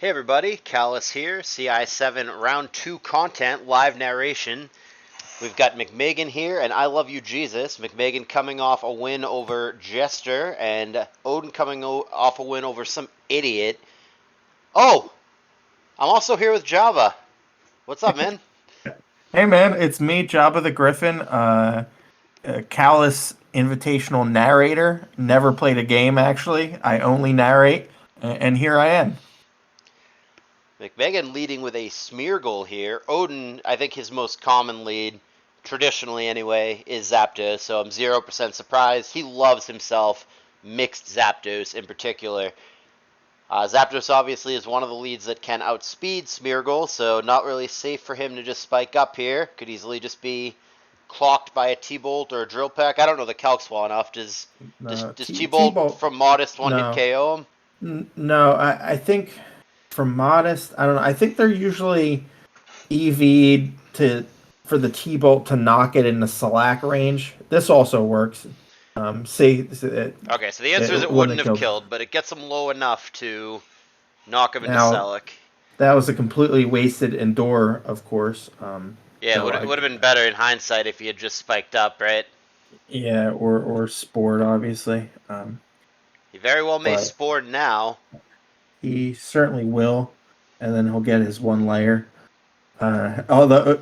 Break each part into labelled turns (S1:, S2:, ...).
S1: Hey everybody, CALLOUS here, CI7 Round 2 content, live narration. We've got McMeghan here, and I Love You Jesus. McMeghan coming off a win over Jester, and Odin coming off a win over some idiot. Oh! I'm also here with Jabba. What's up, man?
S2: Hey man, it's me, Jabba the Griffin, CALLOUS Invitational narrator. Never played a game actually. I only narrate, and here I am.
S1: McMeghan leading with a smear goal here. Odin, I think his most common lead, traditionally anyway, is Zapdos, so I'm 0% surprised. He loves himself mixed Zapdos in particular. Zapdos obviously is one of the leads that can outspeed Smeargle, so not really safe for him to just spike up here. Could easily just be clocked by a T-Bolt or a Drill Peck. I don't know the calcs well enough. Does T-Bolt
S2: T-Bolt,
S1: from Modest one-hit
S2: no,
S1: KO him?
S2: no. I think from Modest, I don't know. I think they're usually EV'd to for the T-Bolt to knock it in the Slack range. This also works. See,
S1: Okay, so the answer is
S2: it
S1: it
S2: wouldn't
S1: wouldn't
S2: have
S1: have
S2: killed.
S1: killed, but it gets him low enough to knock him into
S2: Now
S1: Selleck.
S2: that was a completely wasted Endure, of course.
S1: Yeah,
S2: So
S1: it would have been better in hindsight if he had just spiked up, right?
S2: Yeah, or Sport, obviously.
S1: He very well may
S2: But
S1: Spore now.
S2: he certainly will, and then he'll get his one layer. Although,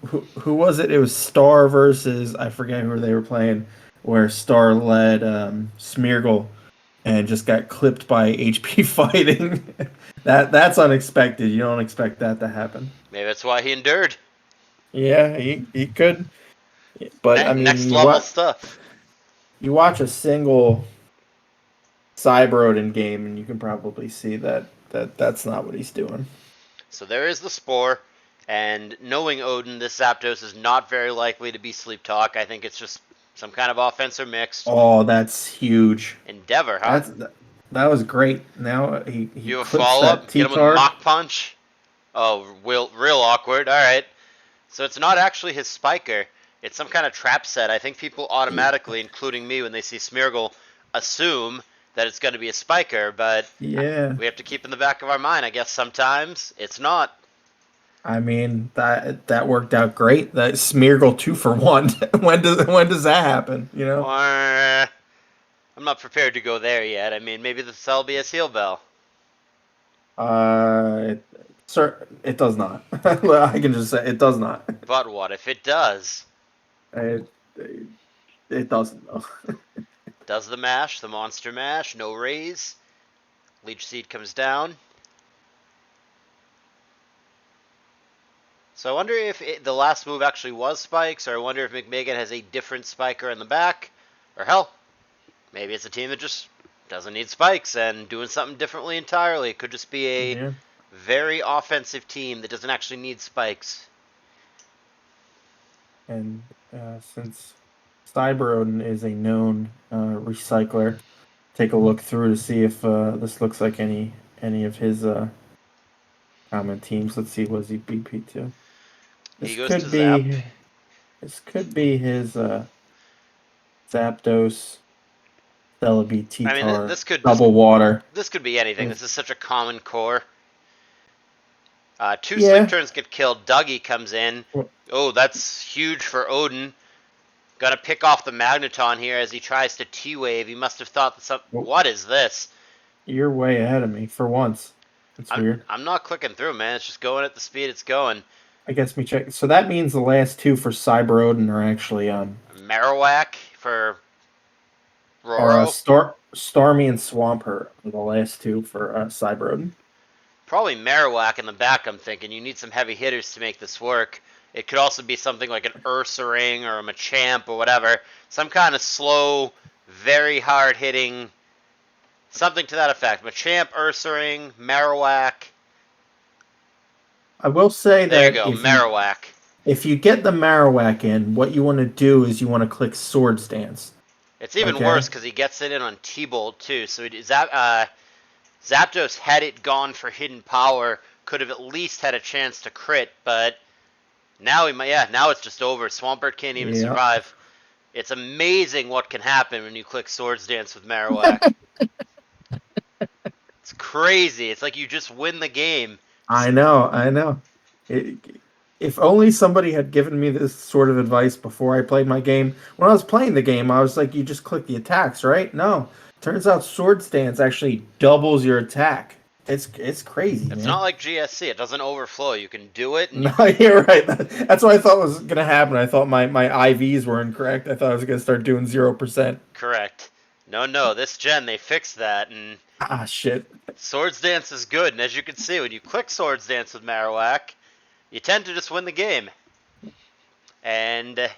S2: who was it? It was Star versus I forget who they were playing, where Star led Smeargle and just got clipped by HP fighting. That's unexpected. You don't expect that to happen.
S1: Maybe that's why he endured.
S2: Yeah, he could, but I mean,
S1: Next level stuff.
S2: you watch a single CyberOdin game, and you can probably see that's not what he's doing.
S1: So there is the Spore, and knowing Odin, this Zapdos is not very likely to be Sleep Talk. I think it's just some kind of offense or mixed.
S2: Oh, that's huge.
S1: Endeavor, huh?
S2: That's that was great. Now he
S1: You have a
S2: clips
S1: follow
S2: that
S1: up? Get him with
S2: T-tar.
S1: Mach Punch? Oh, real awkward. Alright. So it's not actually his Spiker. It's some kind of trap set. I think people automatically, including me, when they see Smeargle, assume that it's going to be a Spiker, but
S2: Yeah,
S1: we have to keep in the back of our mind, I guess sometimes it's not.
S2: I mean that worked out great. That Smeargle 2 for 1. When does that happen? You know?
S1: Or I'm not prepared to go there yet. I mean, maybe this will be a Seal Bell.
S2: Sir, it does not. I can just say it does not.
S1: But what if it does?
S2: It, it doesn't though.
S1: Does the mash, the monster mash, no raise. Leech Seed comes down. So I wonder if the last move actually was spikes, or I wonder if McMeghan has a different spiker in the back. Or hell, maybe it's a team that just doesn't need spikes and doing something differently entirely. It could just be a
S2: Yeah.
S1: very offensive team that doesn't actually need spikes.
S2: And since CyberOdin is a known recycler, take a look through to see if this looks like any of his common teams. Let's see, what does he BP to?
S1: He
S2: This
S1: goes to
S2: could
S1: Zap.
S2: be his Zapdos, Celebi,
S1: I mean,
S2: T-Tar, Double Water.
S1: this could be anything. This is such a common core. Two sleep
S2: Yeah.
S1: turns get killed. Dougie comes in. Oh, that's huge for Odin. Gonna pick off the Magneton here as he tries to T-Wave. He must have thought that some. What is this?
S2: You're way ahead of me for once. It's weird.
S1: I'm not clicking through, man. It's just going at the speed it's going.
S2: I guess me check. So that means the last two for CyberOdin are actually
S1: Marowak for
S2: are
S1: Roro.
S2: Stormy and Swampert are the last two for CyberOdin.
S1: Probably Marowak in the back, I'm thinking. You need some heavy hitters to make this work. It could also be something like an Ursaring or a Machamp or whatever. Some kind of slow, very hard hitting. Something to that effect. Machamp, Ursaring, Marowak.
S2: I will say
S1: There you
S2: that
S1: go, Marowak.
S2: if you get the Marowak in, what you want to do is you want to click Swords Dance.
S1: It's even
S2: Okay?
S1: worse because he gets it in on T-Bolt too. So Zapdos, had it gone for hidden power, could have at least had a chance to crit, but now now it's just over. Swampert can't even survive. It's amazing what can happen when you click Swords Dance with Marowak. It's crazy. It's like you just win the game.
S2: I know, I know. It, if only somebody had given me this sort of advice before I played my game. When I was playing the game, I was like, you just click the attacks, right? No. Turns out sword stance actually doubles your attack. It's crazy,
S1: It's not
S2: man.
S1: like GSC. It doesn't overflow. You can do it, and
S2: No,
S1: you can.
S2: you're right. That's what I thought was gonna happen. I thought my IVs were incorrect. I thought I was gonna start doing 0%.
S1: Correct. No, no. This gen, they fixed that, and
S2: Ah, shit.
S1: Swords Dance is good. And as you can see, when you click Swords Dance with Marowak, you tend to just win the game. And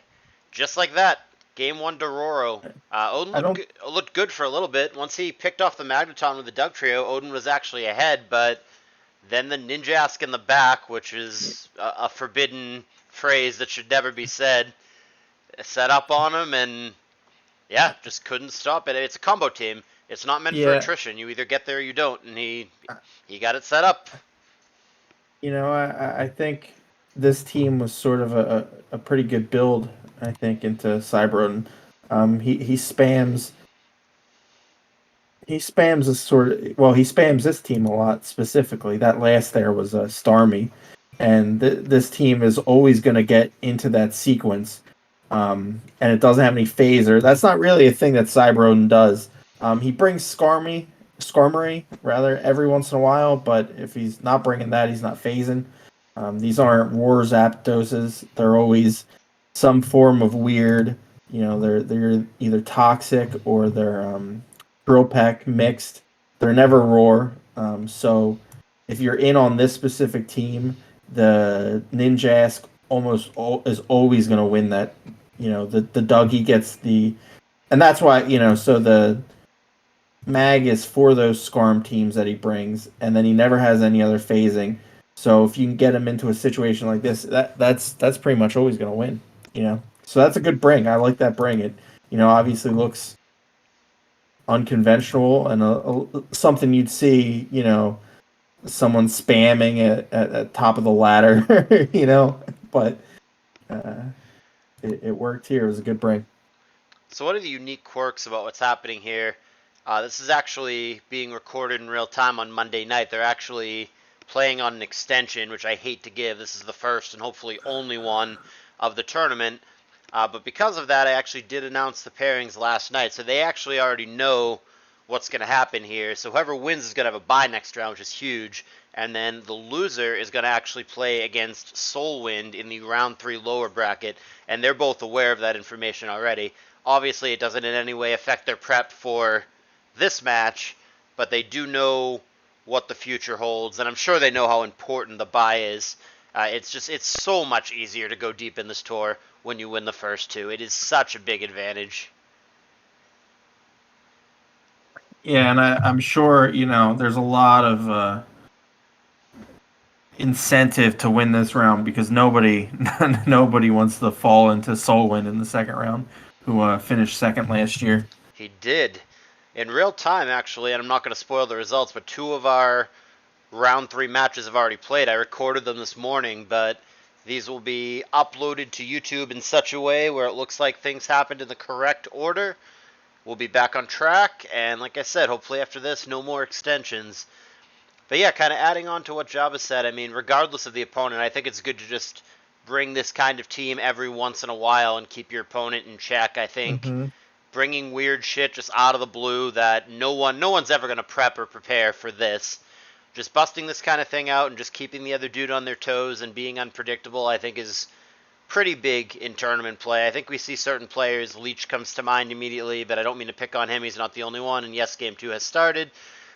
S1: just like that, game one Dororo. Odin
S2: I don't.
S1: looked good for a little bit. Once he picked off the Magneton with the Doug Trio, Odin was actually ahead, but then the Ninjask in the back, which is a forbidden phrase that should never be said, set up on him, and yeah, just couldn't stop it. It's a combo team. It's not meant for
S2: Yeah,
S1: attrition. You either get there or you don't, and he got it set up.
S2: I think this team was sort of a pretty good build. I think into CyberOdin. He spams this sort of he spams this team a lot specifically. That last there was Starmie, and this team is always going to get into that sequence, and it doesn't have any phaser. That's not really a thing that Cyberodin does. He brings Skarmory rather every once in a while, but if he's not bringing that, he's not phasing. These aren't war Zapdoses. They're always some form of weird. They're either toxic or they're Drill Peck mixed. They're never roar. So if you're in on this specific team, the Ninjask is always going to win that. The Dougie gets and that's why so the Mag is for those Skarm teams that he brings, and then he never has any other phasing. So if you can get him into a situation like this, that's pretty much always going to win. So that's a good bring. I like that bring. It obviously looks unconventional and something you'd see, someone spamming at top of the ladder, but uh, it worked here. It was a good break.
S1: So one of the unique quirks about what's happening here, this is actually being recorded in real time on Monday night. They're actually playing on an extension, which I hate to give. This is the first and hopefully only one of the tournament. But because of that, I actually did announce the pairings last night. So they actually already know what's going to happen here. So whoever wins is going to have a bye next round, which is huge. And then the loser is going to actually play against Soulwind in the round 3 lower bracket. And they're both aware of that information already. Obviously, it doesn't in any way affect their prep for this match, but they do know what the future holds, and I'm sure they know how important the bye is. It's so much easier to go deep in this tour when you win the first two. It is such a big advantage.
S2: Yeah, and I'm sure there's a lot of incentive to win this round because nobody nobody wants to fall into Soulwind in the second round, who finished second last year.
S1: He did. In real time, actually, and I'm not going to spoil the results, but 2 of our round 3 matches have already played. I recorded them this morning, but these will be uploaded to YouTube in such a way where it looks like things happened in the correct order. We'll be back on track, and like I said, hopefully after this, no more extensions. But yeah, kind of adding on to what Jabba said, I mean, regardless of the opponent, I think it's good to just bring this kind of team every once in a while and keep your opponent in check. I think
S2: Mm-hmm.
S1: bringing weird shit just out of the blue that no one's ever going to prep or prepare for this. Just busting this kind of thing out and just keeping the other dude on their toes and being unpredictable, I think is pretty big in tournament play. I think we see certain players, Leech comes to mind immediately, but I don't mean to pick on him, he's not the only one, and yes, Game 2 has started,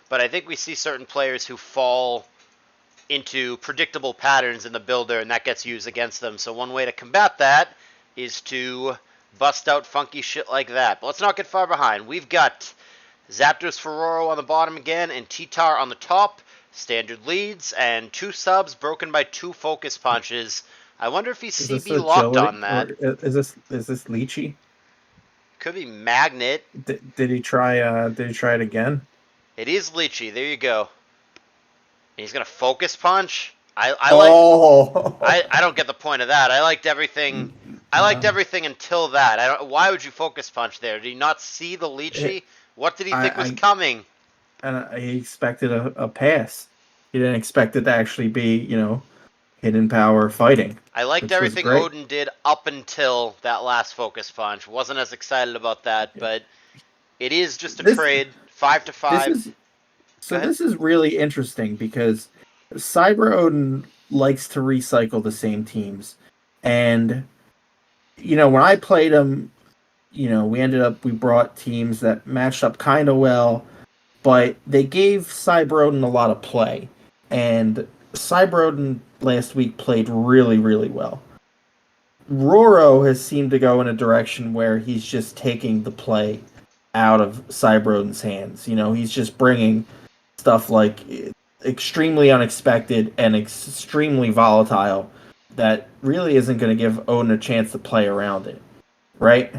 S1: but I think we see certain players who fall into predictable patterns in the builder, and that gets used against them. So one way to combat that is to bust out funky shit like that. But let's not get far behind. We've got Zapdos Ferroro on the bottom again, and T-Tar on the top. Standard leads, and 2 subs broken by 2 focus punches. I wonder if he's
S2: Is this
S1: CB locked
S2: agility
S1: on
S2: or
S1: that.
S2: is this Lychee?
S1: Could be Magnet.
S2: Did he try it again?
S1: It is Lychee. There you go. And he's gonna focus punch. I don't get the point of that. I liked everything. I liked
S2: No.
S1: everything until that. Why would you focus punch there? Did he not see the Lychee? What did he think was
S2: I
S1: coming?
S2: and he expected a pass. He didn't expect it to actually be, hidden power fighting,
S1: I liked
S2: which was
S1: everything
S2: great.
S1: Odin did up until that last focus punch. Wasn't as excited about that,
S2: Yeah.
S1: but it is just a
S2: This
S1: trade. 5 to
S2: this
S1: 5.
S2: is
S1: Go
S2: so
S1: ahead.
S2: this is really interesting because CyberOdin likes to recycle the same teams, and when I played him, we brought teams that matched up kind of well, but they gave CyberOdin a lot of play, and CyberOdin last week played really, really well. Roro has seemed to go in a direction where he's just taking the play out of CyberOdin's hands. He's just bringing stuff like extremely unexpected and extremely volatile that really isn't going to give Odin a chance to play around it, right?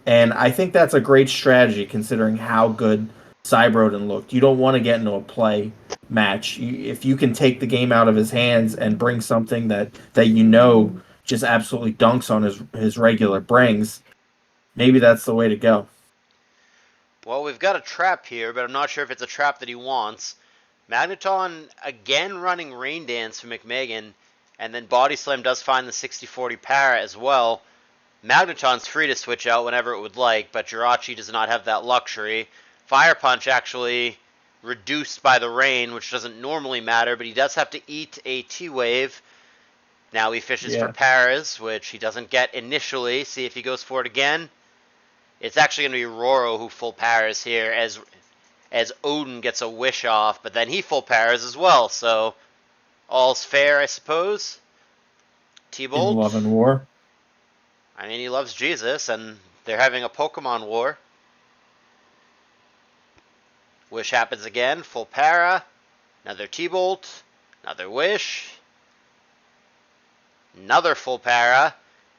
S2: And I think that's a great strategy considering how good CyberOdin looked. You don't want to get into a play match. If you can take the game out of his hands and bring something that just absolutely dunks on his regular brings, maybe that's the way to go.
S1: Well, we've got a trap here, but I'm not sure if it's a trap that he wants. Magneton again running Rain Dance for McMeghan, and then Body Slam does find the 60-40 para as well. Magneton's free to switch out whenever it would like, but Jirachi does not have that luxury. Fire Punch actually reduced by the rain, which doesn't normally matter, but he does have to eat a T-Wave. Now he fishes for
S2: Yeah,
S1: paras, which he doesn't get initially. See if he goes for it again. It's actually going to be Roro who full paras here as Odin gets a wish off, but then he full paras as well, so all's fair, I suppose.
S2: in
S1: T-Bolt.
S2: Love and War.
S1: I mean, he loves Jesus, and they're having a Pokemon war. Wish happens again, full para. Another T-Bolt. Another Wish. Another full para.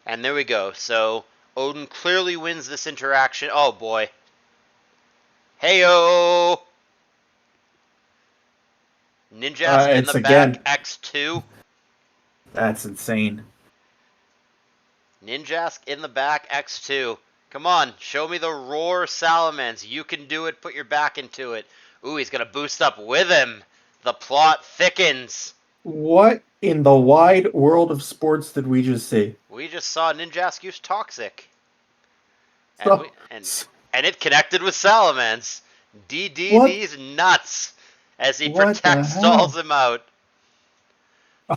S1: And there we go. So, Odin clearly wins this interaction. Oh, boy. Heyo! Ninjask in the
S2: It's
S1: back,
S2: again,
S1: X2.
S2: that's insane.
S1: Ninjask in the back, X2. Come on, show me the roar Salamence. You can do it, put your back into it. Ooh, he's going to boost up with him. The plot thickens.
S2: What in the wide world of sports did we just see?
S1: We just saw Ninjask use Toxic. And we
S2: So,
S1: and and it connected with Salamence. DD
S2: what
S1: these nuts as he
S2: what the
S1: protects, stalls
S2: hell?
S1: him out.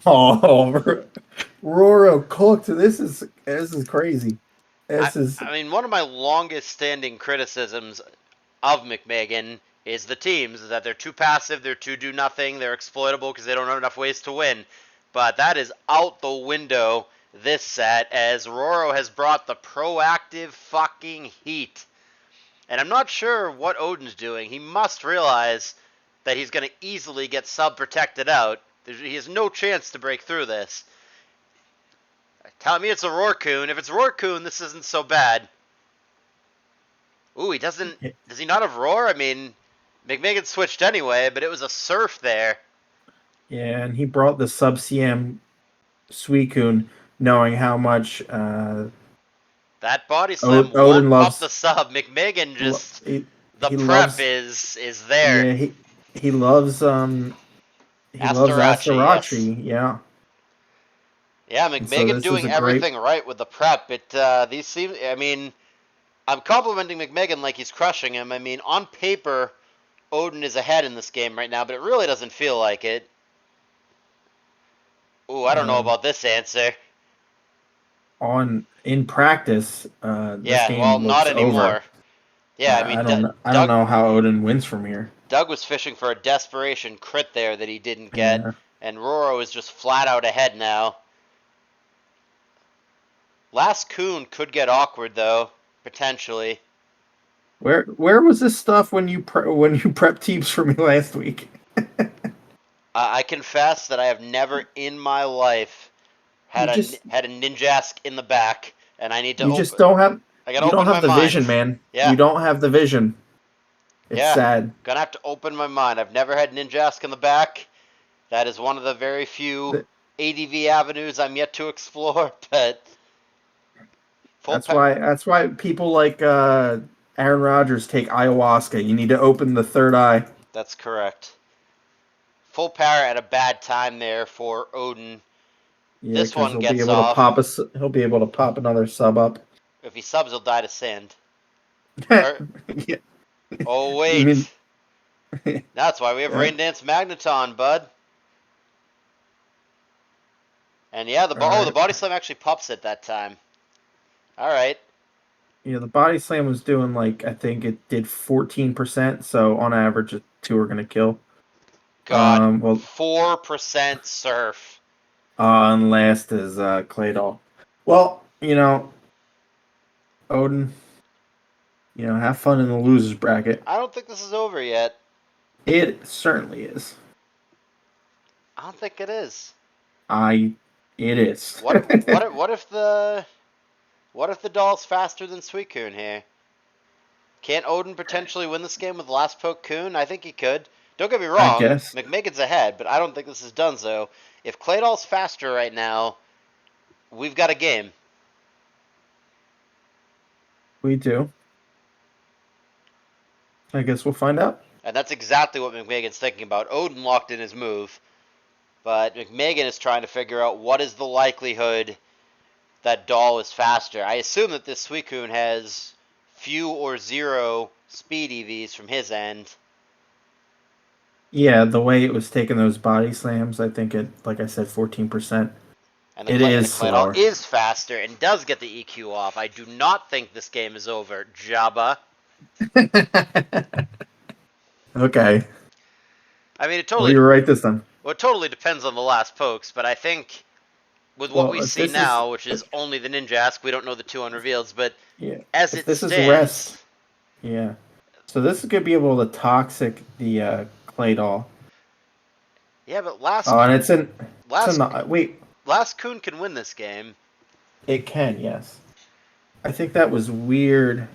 S2: Oh, Roro cooked. This is crazy.
S1: I,
S2: This is
S1: I mean, one of my longest standing criticisms of McMeghan is the teams that they're too passive, they're too do nothing, they're exploitable because they don't have enough ways to win. But that is out the window this set as Roro has brought the proactive fucking heat. And I'm not sure what Odin's doing. He must realize that he's going to easily get sub protected out. He has no chance to break through this. Tell me it's a Rorcoon. If it's Rorcoon, this isn't so bad. Ooh, he doesn't. Does he not have Roar? I mean, McMeghan switched anyway, but it was a Surf there.
S2: yeah, and he brought the sub CM Suicune, knowing how much
S1: That body slam won't
S2: Odin
S1: pop the
S2: loves.
S1: sub. McMeghan just the
S2: He
S1: prep
S2: loves.
S1: is there.
S2: Yeah, he loves he loves
S1: Asterachi, yes.
S2: Asterachi. Yeah,
S1: Yeah,
S2: and so
S1: McMeghan
S2: this is
S1: doing
S2: a great.
S1: everything right with the prep. These seem. I mean, I'm complimenting McMeghan like he's crushing him. I mean, on paper, Odin is ahead in this game right now, but it really doesn't feel like it. Ooh, I don't know
S2: Um,
S1: about this answer.
S2: on in practice, this
S1: Yeah, well,
S2: game
S1: not
S2: looks over.
S1: anymore. Yeah, I mean,
S2: I don't
S1: Doug
S2: know how Odin wins from here.
S1: Doug was fishing for a desperation crit there that he didn't get,
S2: Yeah.
S1: and Roro is just flat out ahead now. Last Coon could get awkward though, potentially.
S2: Where was this stuff when you prep teams for me last week?
S1: I confess that I have never in my life
S2: You
S1: had
S2: just
S1: a Ninjask in the back, and I need to
S2: you just
S1: open.
S2: don't have
S1: I gotta
S2: you don't
S1: open my
S2: have the
S1: mind.
S2: vision, man.
S1: Yeah,
S2: You don't have the vision. It's
S1: yeah.
S2: sad.
S1: Gonna have to open my mind. I've never had Ninjask in the back. That is one of the very few
S2: Th-
S1: ADV avenues I'm yet to explore. But full
S2: That's
S1: pa-
S2: why people like Aaron Rodgers, take ayahuasca. You need to open the third eye.
S1: That's correct. Full power at a bad time there for Odin.
S2: Yeah,
S1: This
S2: because
S1: one gets off.
S2: he'll be able to pop another sub up.
S1: If he subs, he'll die to sand. Or,
S2: Yeah,
S1: oh,
S2: you mean
S1: wait. That's why we have
S2: yeah.
S1: Rain Dance Magneton, bud. And yeah,
S2: All
S1: the
S2: right.
S1: body slam actually pops it that time. All right.
S2: Yeah, the body slam was doing like I think it did 14%. So on average, two are gonna kill.
S1: God,
S2: Well,
S1: 4% surf.
S2: and last is Claydol. Well, Odin, have fun in the losers bracket.
S1: I don't think this is over yet.
S2: It certainly is.
S1: I don't think it is.
S2: It is.
S1: What if the doll's faster than Suicune here? Can't Odin potentially win this game with last poke Coon? I think he could. Don't get me
S2: I
S1: wrong,
S2: guess
S1: McMeghan's ahead, but I don't think this is done so. If Claydol's faster right now, we've got a game.
S2: we do. I guess we'll find out.
S1: And that's exactly what McMeghan's thinking about. Odin locked in his move, but McMeghan is trying to figure out what is the likelihood that Doll is faster. I assume that this Suicune has few or zero speed EVs from his end.
S2: Yeah, the way it was taking those body slams, I think it, like I said, 14%. It
S1: And the
S2: is
S1: Claydol
S2: slower.
S1: is faster and does get the EQ off. I do not think this game is over, Jabba.
S2: Okay.
S1: I mean,
S2: Well, you were right this time.
S1: it totally depends on the last pokes, but I think with what
S2: Well,
S1: we
S2: if
S1: see
S2: this is
S1: now, which is only the Ninjask, we don't know the two unreveals, but
S2: yeah,
S1: as
S2: if
S1: it
S2: this is rest,
S1: stands,
S2: yeah. So this is gonna be able to toxic the clay doll.
S1: yeah, but
S2: Oh, and it's in
S1: last
S2: the wait.
S1: last Coon can win this game.
S2: It can, yes. I think that was weird.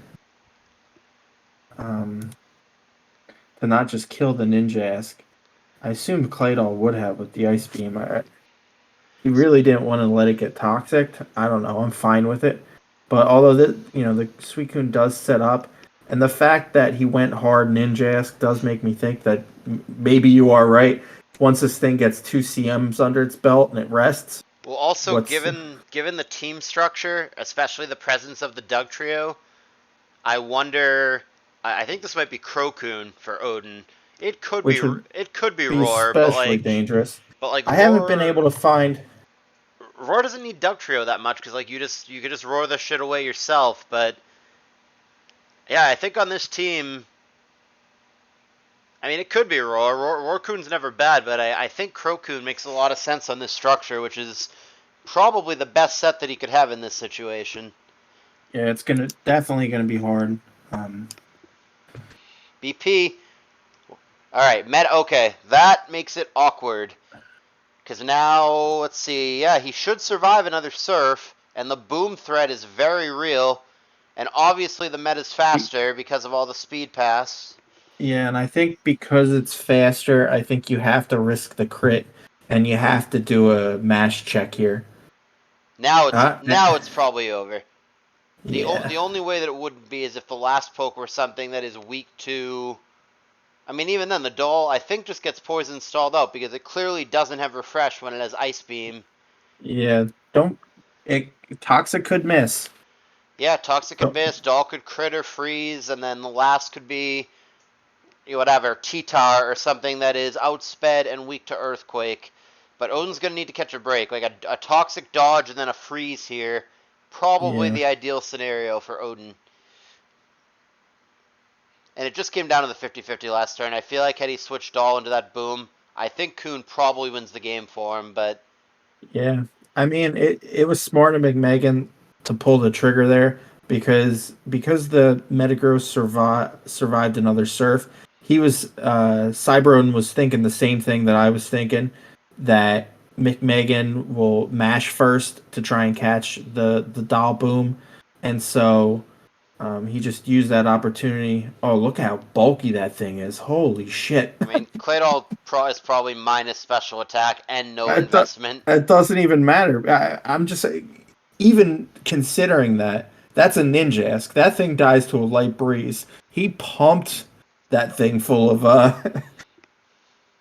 S2: Um, to not just kill the Ninjask. I assumed Claydol would have with the ice beam. He really didn't want to let it get toxic. I don't know. I'm fine with it. But although the Suicune does set up, and the fact that he went hard Ninjask does make me think that maybe you are right. Once this thing gets two CMs under its belt and it rests,
S1: Well, also
S2: what's
S1: given the team structure, especially the presence of the Doug trio, I wonder. I think this might be Crocoon for Odin.
S2: which would
S1: It could be
S2: be
S1: Roar,
S2: especially dangerous.
S1: but like
S2: I haven't been able to find.
S1: Roar doesn't need Doug trio that much because like you could just roar the shit away yourself. But yeah, I think on this team, I mean it could be Roar. Roarcoon's never bad, but I think Crocoon makes a lot of sense on this structure, which is probably the best set that he could have in this situation.
S2: Yeah, it's definitely gonna be hard. Um,
S1: BP. All right, okay, that makes it awkward. Because now, let's see, yeah, he should survive another surf, and the boom threat is very real, and obviously the meta's faster because of all the speed pass.
S2: Yeah, and I think because it's faster, I think you have to risk the crit, and you have to do a mash check here.
S1: Now it's probably over.
S2: Yeah,
S1: The only way that it wouldn't be is if the last poke were something that is weak to. I mean, even then, the doll I think just gets poison stalled out because it clearly doesn't have refresh when it has ice beam.
S2: yeah. Don't it toxic could miss.
S1: Yeah, toxic could
S2: Don't,
S1: miss, doll could crit or freeze, and then the last could be whatever, T-Tar or something that is outsped and weak to Earthquake. But Odin's going to need to catch a break. Like a toxic dodge and then a freeze here. Probably
S2: yeah,
S1: the ideal scenario for Odin. And it just came down to the 50-50 last turn. I feel like had he switched Doll into that boom, I think Kuhn probably wins the game for him, but
S2: yeah. I mean, it was smart of McMeghan to pull the trigger there because the Metagross survived another surf. He was CyberOdin was thinking the same thing that I was thinking, that McMeghan will mash first to try and catch the doll boom, and so he just used that opportunity. Oh, look how bulky that thing is! Holy shit!
S1: I mean, Claydol is probably minus special attack and no
S2: It,
S1: investment.
S2: it doesn't even matter. I'm just even considering that. That's a Ninjask. That thing dies to a light breeze. He pumped that thing full of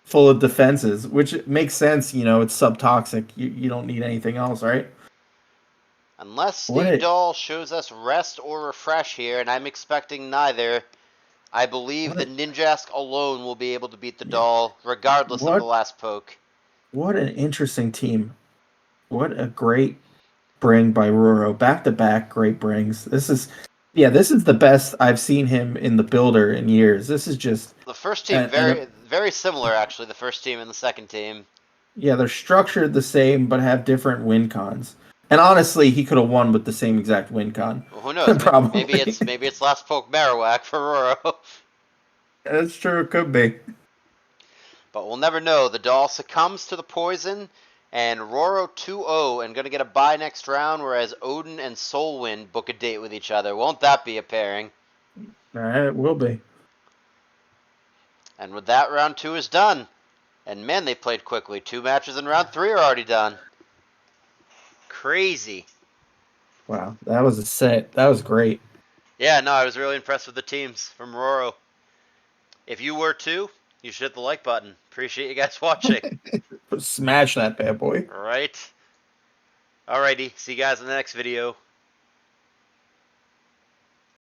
S2: full of defenses, which makes sense. You know, it's subtoxic. You don't need anything else, right?
S1: Unless
S2: What
S1: the
S2: a
S1: doll shows us rest or refresh here, and I'm expecting neither. I believe
S2: what
S1: the
S2: a
S1: Ninjask alone will be able to beat the
S2: yeah.
S1: doll, regardless of the
S2: What
S1: last poke.
S2: what an interesting team. What a great bring by Roro. Back to back great brings. This is the best I've seen him in the builder in years. This is just
S1: The first team,
S2: and
S1: very similar, actually, the first team and the second team.
S2: yeah, they're structured the same but have different win cons. And honestly, he could have won with the same exact win con.
S1: Well, who knows?
S2: Probably.
S1: Maybe it's last poke Marowak for Roro.
S2: That's true, it could be.
S1: But we'll never know. The doll succumbs to the poison, and Roro 2-0 and going to get a bye next round, whereas Odin and Soulwind book a date with each other. Won't that be a pairing?
S2: Alright, it will be.
S1: And with that, round 2 is done. And man, they played quickly. 2 matches in round 3 are already done. Crazy.
S2: Wow, that was a set. That was great.
S1: Yeah, no, I was really impressed with the teams from Roro. If you were too, you should hit the like button. Appreciate you guys watching.
S2: Smash that bad boy.
S1: Right? Alrighty, see you guys in the next video.